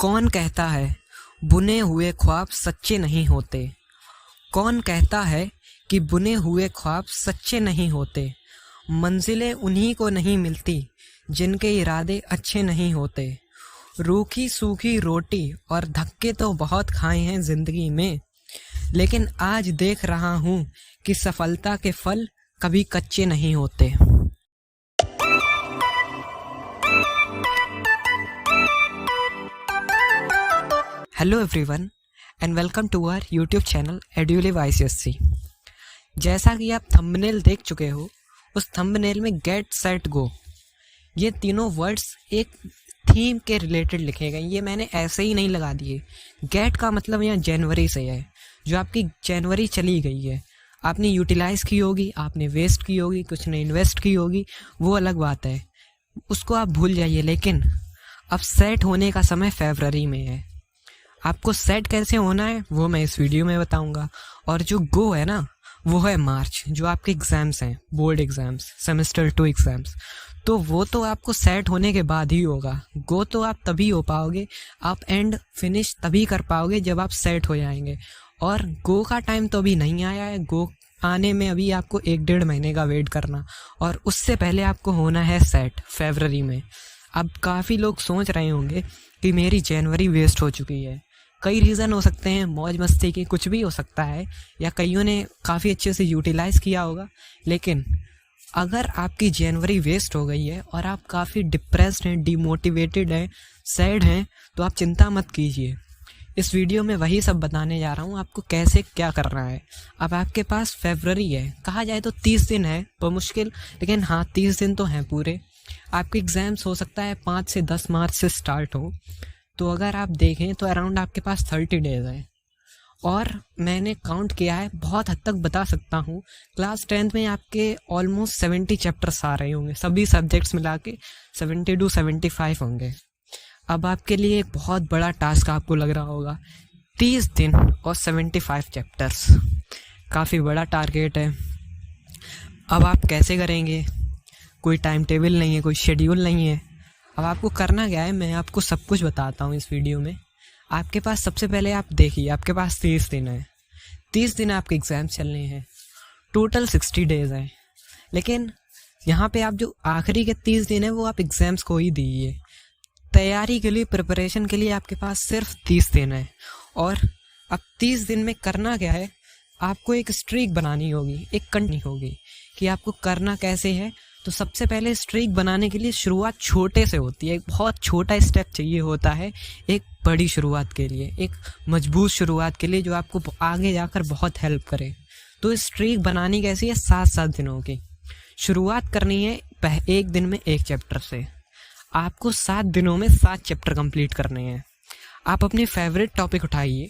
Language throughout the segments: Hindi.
कौन कहता है बुने हुए ख्वाब सच्चे नहीं होते? कौन कहता है कि बुने हुए ख्वाब सच्चे नहीं होते? मंजिलें उन्हीं को नहीं मिलती जिनके इरादे अच्छे नहीं होते। रूखी सूखी रोटी और धक्के तो बहुत खाए हैं जिंदगी में, लेकिन आज देख रहा हूँ कि सफलता के फल कभी कच्चे नहीं होते। Hello everyone and welcome to our YouTube channel Edulive ICSC। जैसा कि आप थंबनेल देख चुके हो, उस थंबनेल में गेट सेट गो ये तीनों वर्ड्स एक थीम के रिलेटेड लिखे गए। ये मैंने ऐसे ही नहीं लगा दिए। गेट का मतलब यहाँ जनवरी से है। जो आपकी जनवरी चली गई है, आपने यूटिलाइज़ की होगी, आपने वेस्ट की होगी, कुछ ने इन्वेस्ट की होगी, वो अलग बात है, उसको आप भूल जाइए। लेकिन अब सेट होने का समय फरवरी में है। आपको सेट कैसे होना है वो मैं इस वीडियो में बताऊंगा। और जो गो है ना, वो है मार्च, जो आपके एग्ज़ाम्स हैं, बोर्ड एग्ज़ाम्स, सेमेस्टर 2 एग्ज़ाम्स। तो वो तो आपको सेट होने के बाद ही होगा। गो तो आप तभी हो पाओगे, आप एंड फिनिश तभी कर पाओगे जब आप सेट हो जाएंगे। और गो का टाइम तो अभी नहीं आया है। गो आने में अभी आपको 1-1.5 महीने का वेट करना, और उससे पहले आपको होना है सेट फरवरी में। अब काफ़ी लोग सोच रहे होंगे कि मेरी जनवरी वेस्ट हो चुकी है। कई रीज़न हो सकते हैं, मौज मस्ती के, कुछ भी हो सकता है, या कईयों ने काफ़ी अच्छे से यूटिलाइज़ किया होगा। लेकिन अगर आपकी जनवरी वेस्ट हो गई है और आप काफ़ी डिप्रेस्ड हैं, डिमोटिवेटेड हैं, सैड हैं, तो आप चिंता मत कीजिए। इस वीडियो में वही सब बताने जा रहा हूँ आपको कैसे क्या करना है। अब आपके पास फरवरी है, कहा जाए तो 30 दिन है, मुश्किल, लेकिन हाँ 30 दिन तो हैं पूरे। आपके एग्ज़ाम्स हो सकता है 5 से 10 मार्च से स्टार्ट हो, तो अगर आप देखें तो अराउंड आपके पास 30 डेज़ है। और मैंने काउंट किया है, बहुत हद तक बता सकता हूँ, क्लास 10th में आपके ऑलमोस्ट 70 चैप्टर्स आ रहे होंगे, सभी सब्जेक्ट्स मिला के 70 to 75 होंगे। अब आपके लिए एक बहुत बड़ा टास्क आपको लग रहा होगा, 30 दिन और 75 चैप्टर्स, काफ़ी बड़ा टारगेट है। अब आप कैसे करेंगे? कोई टाइम टेबल नहीं है, कोई शेड्यूल नहीं है। अब आपको करना क्या है, मैं आपको सब कुछ बताता हूँ इस वीडियो में। आपके पास सबसे पहले आप देखिए, आपके पास 30 दिन है। 30 दिन आपके एग्ज़ाम चलने हैं, टोटल 60 डेज़ हैं। लेकिन यहाँ पे आप जो आखिरी के 30 दिन है वो आप एग्ज़ाम्स को ही दीजिए। तैयारी के लिए, प्रिपरेशन के लिए आपके पास सिर्फ 30 दिन है। और अब 30 दिन में करना क्या है, आपको एक स्ट्रीक बनानी होगी, एक कंटिन्यू होगी कि आपको करना कैसे है। तो सबसे पहले स्ट्रीक बनाने के लिए शुरुआत छोटे से होती है। एक बहुत छोटा स्टेप चाहिए होता है एक बड़ी शुरुआत के लिए, एक मजबूत शुरुआत के लिए, जो आपको आगे जाकर बहुत हेल्प करे। तो स्ट्रीक बनानी कैसी है, 7-7 दिनों की शुरुआत करनी है। एक दिन में एक चैप्टर से आपको 7 दिनों में 7 चैप्टर कंप्लीट करने हैं। आप अपनी फेवरेट टॉपिक उठाइए,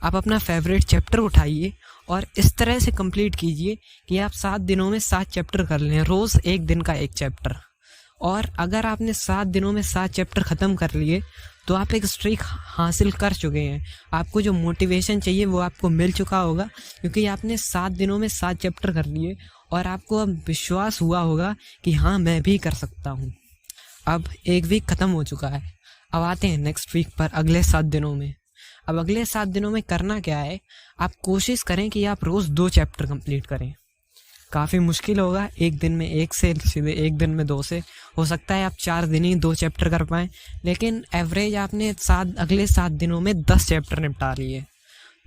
आप अपना फेवरेट चैप्टर उठाइए और इस तरह से कंप्लीट कीजिए कि आप 7 दिनों में 7 चैप्टर कर लें, रोज़ एक दिन का एक चैप्टर। और अगर आपने 7 दिनों में 7 चैप्टर ख़त्म कर लिए तो आप एक स्ट्रीक हासिल कर चुके हैं। आपको जो मोटिवेशन चाहिए वो आपको मिल चुका होगा, क्योंकि आपने 7 दिनों में 7 चैप्टर कर लिए और आपको अब विश्वास हुआ होगा कि हाँ मैं भी कर सकता हूँ। अब एक वीक ख़त्म हो चुका है, अब आते हैं नेक्स्ट वीक पर, अगले 7 दिनों में। अब अगले 7 दिनों में करना क्या है, आप कोशिश करें कि आप रोज़ 2 चैप्टर कंप्लीट करें। काफ़ी मुश्किल होगा, एक दिन में 1 से सीधे एक दिन में 2 से, हो सकता है आप 4 दिन ही 2 चैप्टर कर पाएँ, लेकिन एवरेज आपने अगले 7 दिनों में 10 चैप्टर निपटा लिए,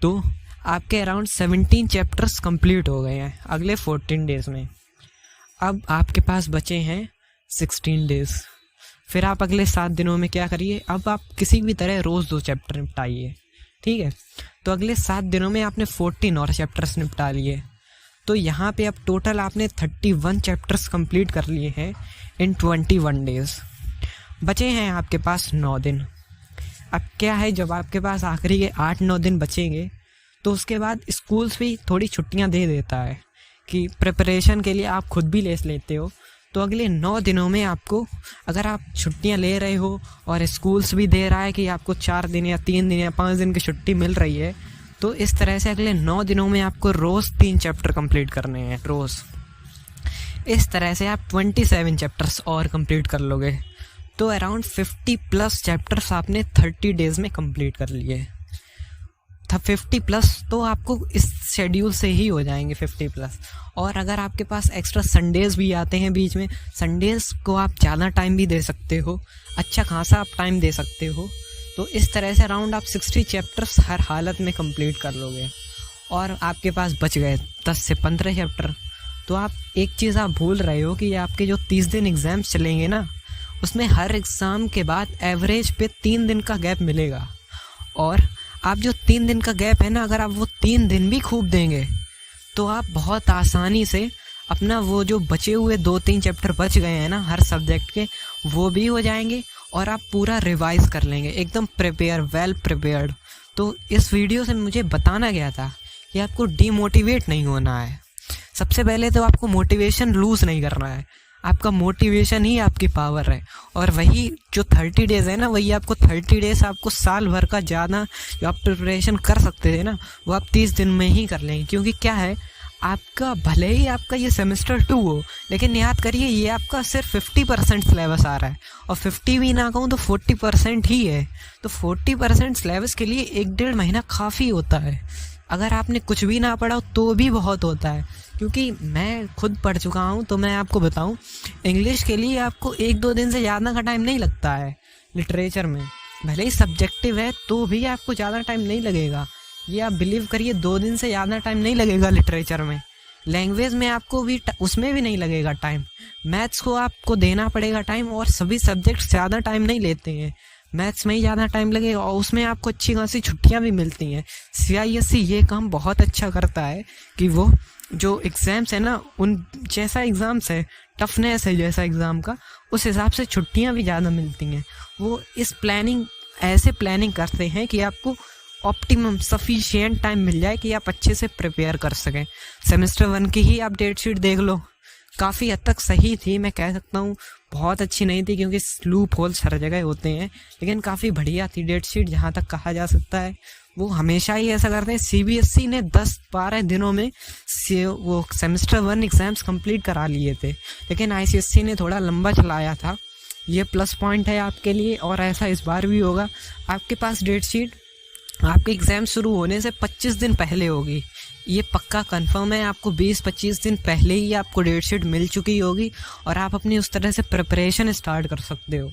तो आपके अराउंड 17 चैप्टर्स कंप्लीट हो गए हैं अगले 14 डेज़ में। अब आपके पास बचे हैं 16 डेज़। फिर आप अगले 7 दिनों में क्या करिए, अब आप किसी भी तरह रोज़ 2 चैप्टर निपटाइए, ठीक है। तो अगले 7 दिनों में आपने 14 और चैप्टर्स निपटा लिए, तो यहाँ पे अब टोटल आपने 31 चैप्टर्स कंप्लीट कर लिए हैं इन 21 डेज़। बचे हैं आपके पास 9 दिन। अब क्या है, जब आपके पास आखिरी के 8-9 दिन बचेंगे तो उसके बाद स्कूल्स भी थोड़ी छुट्टियाँ दे देता है कि प्रिपरेशन के लिए आप खुद भी ले लेते हो। तो अगले 9 दिनों में आपको, अगर आप छुट्टियां ले रहे हो और स्कूल्स भी दे रहा है कि आपको 4 दिन या 3 दिन या 5 दिन की छुट्टी मिल रही है, तो इस तरह से अगले 9 दिनों में आपको रोज़ 3 चैप्टर कंप्लीट करने हैं रोज़। इस तरह से आप 27 चैप्टर्स और कंप्लीट कर लोगे। तो अराउंड 50+ चैप्टर्स आपने 30 डेज़ में कंप्लीट कर लिए था। 50+, तो आपको इस शेड्यूल से ही हो जाएंगे 50+। और अगर आपके पास एक्स्ट्रा संडेज़ भी आते हैं बीच में, संडेज़ को आप ज़्यादा टाइम भी दे सकते हो, अच्छा खासा आप टाइम दे सकते हो। तो इस तरह से अराउंड आप 60 चैप्टर्स हर हालत में कंप्लीट कर लोगे। और आपके पास बच गए 10 से 15 चैप्टर। तो आप एक चीज़ आप भूल रहे हो कि आपके जो 30 दिन एग्ज़ाम्स चलेंगे ना, उसमें हर एग्ज़ाम के बाद एवरेज पे 3 दिन का गैप मिलेगा। और आप जो 3 दिन का गैप है ना, अगर आप वो 3 दिन भी खूब देंगे तो आप बहुत आसानी से अपना वो जो बचे हुए 2-3 चैप्टर बच गए हैं ना हर सब्जेक्ट के, वो भी हो जाएंगे और आप पूरा रिवाइज कर लेंगे, एकदम प्रिपेयर, वेल प्रिपेयर्ड। तो इस वीडियो से मुझे बताना गया था कि आपको डीमोटिवेट नहीं होना है। सबसे पहले तो आपको मोटिवेशन लूज़ नहीं करना है। आपका मोटिवेशन ही आपकी पावर है। और वही जो 30 डेज़ है ना, वही आपको 30 डेज़ आपको साल भर का ज़्यादा जो आप प्रिपरेशन कर सकते थे ना, वो आप 30 दिन में ही कर लेंगे। क्योंकि क्या है, आपका भले ही आपका ये सेमेस्टर 2 हो, लेकिन याद करिए ये आपका सिर्फ 50% सिलेबस आ रहा है। और 50 भी ना कहूँ तो 40% ही है। तो 40% सिलेबस के लिए 1-1.5 महीना काफ़ी होता है। अगर आपने कुछ भी ना पढ़ा तो भी बहुत होता है। क्योंकि मैं खुद पढ़ चुका हूँ, तो मैं आपको बताऊँ, इंग्लिश के लिए आपको 1-2 दिन से ज़्यादा का टाइम नहीं लगता है। लिटरेचर में भले ही सब्जेक्टिव है तो भी आपको ज़्यादा टाइम नहीं लगेगा। ये आप बिलीव करिए, 2 दिन से ज़्यादा टाइम नहीं लगेगा लिटरेचर में। लैंग्वेज में आपको भी उसमें भी नहीं लगेगा टाइम। मैथ्स को आपको देना पड़ेगा टाइम, और सभी सब्जेक्ट्स ज़्यादा टाइम नहीं लेते हैं। मैथ्स में ही ज़्यादा टाइम लगेगा और उसमें आपको अच्छी खासी छुट्टियाँ भी मिलती हैं। CISE ये काम बहुत अच्छा करता है कि वो जो एग्ज़ाम्स है ना, उन जैसा एग्ज़ाम्स है, टफनेस है जैसा एग्ज़ाम का, उस हिसाब से छुट्टियाँ भी ज़्यादा मिलती हैं। वो इस ऐसे प्लानिंग करते हैं कि आपको ऑप्टिमम सफिशिएंट टाइम मिल जाए कि आप अच्छे से प्रिपेयर कर सकें। सेमेस्टर 1 की ही आप डेट शीट देख लो, काफ़ी हद तक सही थी, मैं कह सकता हूँ। बहुत अच्छी नहीं थी क्योंकि लूप होल्स हर जगह होते हैं, लेकिन काफ़ी बढ़िया थी डेट शीट, जहाँ तक कहा जा सकता है। वो हमेशा ही ऐसा करते हैं। CBSE ने 10-12 दिनों में वो सेमेस्टर 1 एग्ज़ाम्स कंप्लीट करा लिए थे, लेकिन ICSE ने थोड़ा लंबा चलाया था। ये प्लस पॉइंट है आपके लिए, और ऐसा इस बार भी होगा। आपके पास डेट शीट आपके एग्ज़ाम शुरू होने से 25 दिन पहले होगी, ये पक्का कंफर्म है। आपको 20-25 दिन पहले ही आपको डेट शीट मिल चुकी होगी और आप अपनी उस तरह से प्रिपरेशन स्टार्ट कर सकते हो।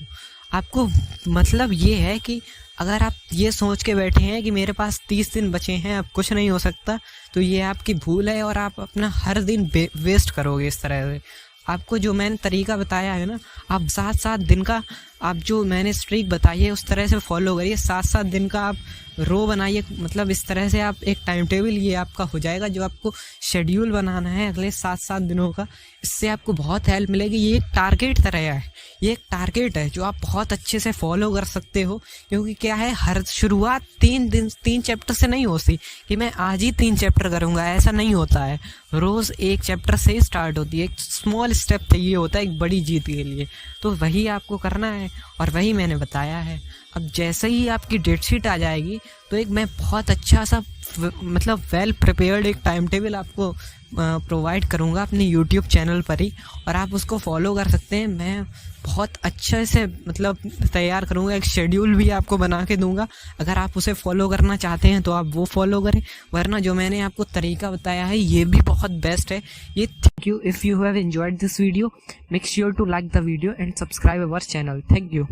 आपको मतलब ये है कि अगर आप ये सोच के बैठे हैं कि मेरे पास 30 दिन बचे हैं, अब कुछ नहीं हो सकता, तो ये आपकी भूल है और आप अपना हर दिन वेस्ट करोगे इस तरह से। आपको जो मैंने तरीका बताया है ना, आप 7-7 दिन का, आप जो मैंने स्ट्रीक बताई है उस तरह से फॉलो करिए। 7-7 दिन का आप रो बनाइए, मतलब इस तरह से आप एक टाइम टेबल ये आपका हो जाएगा जो आपको शेड्यूल बनाना है अगले 7-7 दिनों का। इससे आपको बहुत हेल्प मिलेगी। ये एक टारगेट तरह है, ये एक टारगेट है जो आप बहुत अच्छे से फॉलो कर सकते हो। क्योंकि क्या है, हर शुरुआत 3 चैप्टर से नहीं होती कि मैं आज ही 3 चैप्टर करूँगा, ऐसा नहीं होता है। रोज़ 1 चैप्टर से ही स्टार्ट होती है। एक स्मॉल स्टेप चाहिए होता है एक बड़ी जीत के लिए, तो वही आपको करना है और वही मैंने बताया है। अब जैसे ही आपकी डेट शीट आ जाएगी तो एक मैं बहुत अच्छा सा मतलब वेल प्रिपेयर्ड एक टाइम टेबल आपको प्रोवाइड करूँगा अपने यूट्यूब चैनल पर ही, और आप उसको फॉलो कर सकते हैं। मैं बहुत अच्छे से मतलब तैयार करूँगा, एक शेड्यूल भी आपको बना के दूँगा। अगर आप उसे फॉलो करना चाहते हैं तो आप वो फॉलो करें, वरना जो मैंने आपको तरीका बताया है ये भी बहुत बेस्ट है। ये thank you. If you have enjoyed this video, make sure to like the video and subscribe our channel. Thank you.